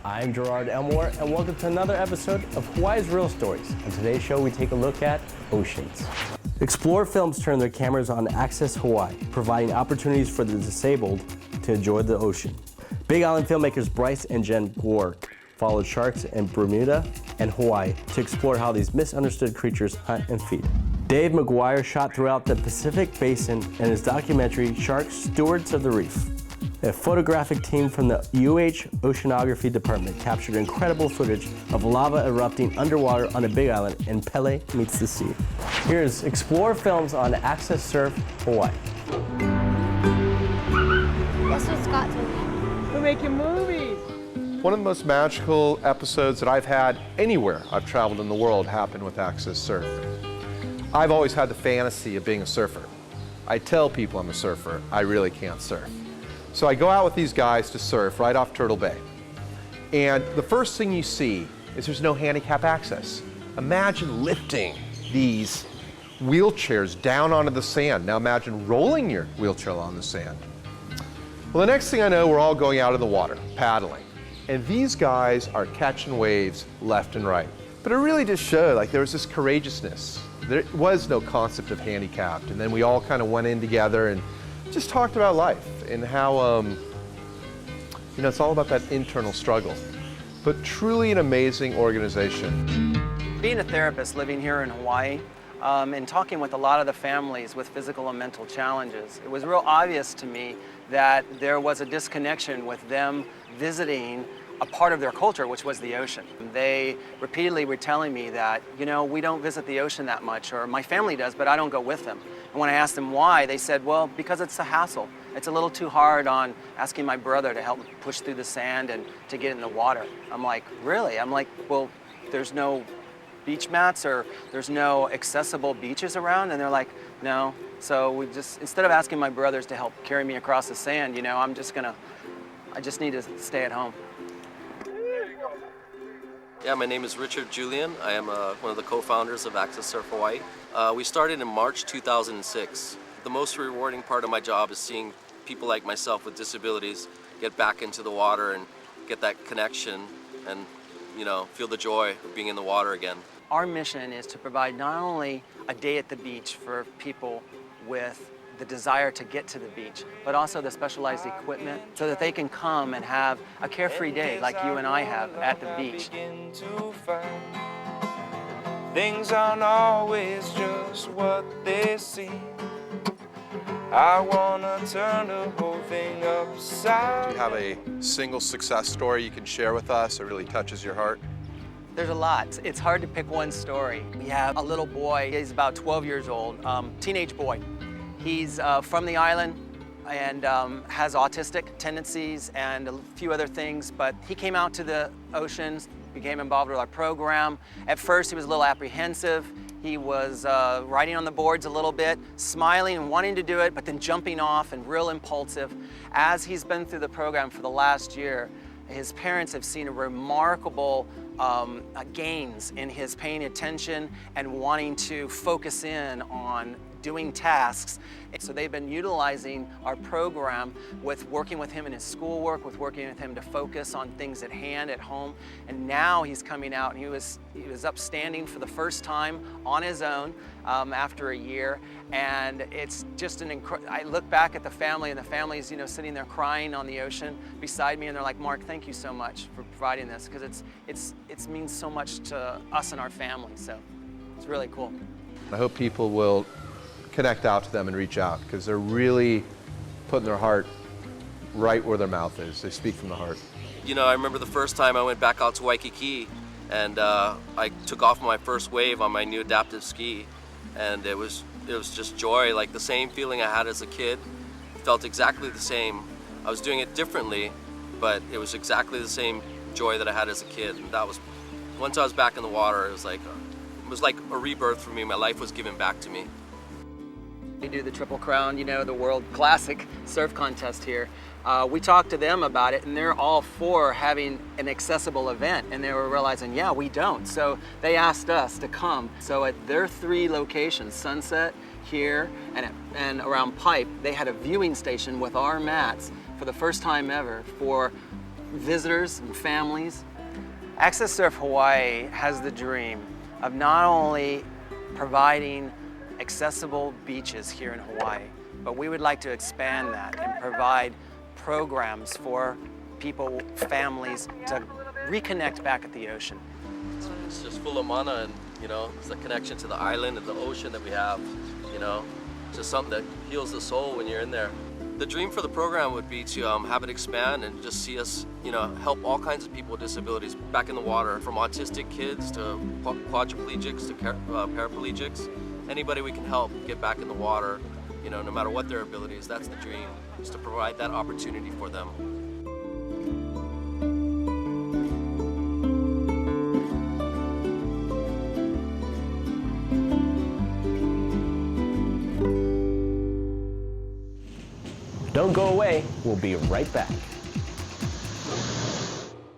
I'm Gerard Elmore, and welcome to another episode of Hawaii's Real Stories. On today's show, we take a look at oceans. Explore Films turn their cameras on Access Hawaii, providing opportunities for the disabled to enjoy the ocean. Big Island filmmakers Bryce and Jen Gwork followed sharks in Bermuda and Hawaii to explore how these misunderstood creatures hunt and feed. Dave McGuire shot throughout the Pacific Basin in his documentary, Sharks Stewards of the Reef. A photographic team from the UH Oceanography Department captured incredible footage of lava erupting underwater on a Big Island in Pele Meets the Sea. Here's Explore Films on Access Surf, Hawaii. That's what Scott told me. We're making movies. One of the most magical episodes that I've had anywhere I've traveled in the world happened with Access Surf. I've always had the fantasy of being a surfer. I tell people I'm a surfer, I really can't surf. So I go out with these guys to surf right off Turtle Bay. And the first thing you see is there's no handicap access. Imagine lifting these wheelchairs down onto the sand. Now imagine rolling your wheelchair on the sand. Well, the next thing I know, we're all going out in the water, paddling. And these guys are catching waves left and right. But it really just showed like there was this courageousness. There was no concept of handicapped. And then we all kind of went in together and just talked about life and how, it's all about that internal struggle. But truly an amazing organization. Being a therapist living here in Hawaii and talking with a lot of the families with physical and mental challenges, it was real obvious to me that there was a disconnection with them visiting a part of their culture, which was the ocean. They repeatedly were telling me that, we don't visit the ocean that much, or my family does, but I don't go with them. And when I asked them why, they said, well, because it's a hassle. It's a little too hard on asking my brother to help push through the sand and to get in the water. I'm like, really? I'm like, well, there's no beach mats or there's no accessible beaches around? And they're like, no. So we just, instead of asking my brothers to help carry me across the sand, I just need to stay at home. Yeah, my name is Richard Julian. I am one of the co-founders of Access Surf Hawaii. We started in March 2006. The most rewarding part of my job is seeing people like myself with disabilities get back into the water and get that connection and, feel the joy of being in the water again. Our mission is to provide not only a day at the beach for people with the desire to get to the beach, but also the specialized equipment so that they can come and have a carefree day like you and I have at the beach. Things aren't always just what they seem. I wanna turn the whole thing upside. Do you have a single success story you can share with us that really touches your heart? There's a lot. It's hard to pick one story. We have a little boy, he's about 12 years old, teenage boy. He's from the island and has autistic tendencies and a few other things, but he came out to the oceans, became involved with our program. At first, he was a little apprehensive. He was riding on the boards a little bit, smiling and wanting to do it, but then jumping off and real impulsive. As he's been through the program for the last year, his parents have seen a remarkable gains in his paying attention and wanting to focus in on doing tasks. So they've been utilizing our program with working with him in his schoolwork, with working with him to focus on things at hand at home. And now he's coming out and he was upstanding for the first time on his own after a year. And it's just I look back at the family and the family's sitting there crying on the ocean beside me and they're like, Mark, thank you so much for providing this because it means so much to us and our family. So it's really cool. I hope people will connect out to them and reach out because they're really putting their heart right where their mouth is. They speak from the heart. I remember the first time I went back out to Waikiki and I took off my first wave on my new adaptive ski and it was just joy, like the same feeling I had as a kid. It felt exactly the same. I was doing it differently, but it was exactly the same joy that I had as a kid. And that was, once I was back in the water, it was like a rebirth for me. My life was given back to me. We do the Triple Crown, the World Classic Surf Contest here. We talked to them about it and they're all for having an accessible event and they were realizing, yeah, we don't. So they asked us to come. So at their 3 locations, Sunset, here, and around Pipe, they had a viewing station with our mats for the first time ever for visitors and families. Access Surf Hawaii has the dream of not only providing accessible beaches here in Hawaii, but we would like to expand that and provide programs for people, families, to reconnect back at the ocean. It's just full of mana, and you know, it's the connection to the island and the ocean that we have. You know, it's just something that heals the soul when you're in there. The dream for the program would be to have it expand and just see us, you know, help all kinds of people with disabilities back in the water, from autistic kids to quadriplegics to paraplegics. Anybody we can help get back in the water, you know, no matter what their abilities. That's the dream, is to provide that opportunity for them. Don't go away, we'll be right back.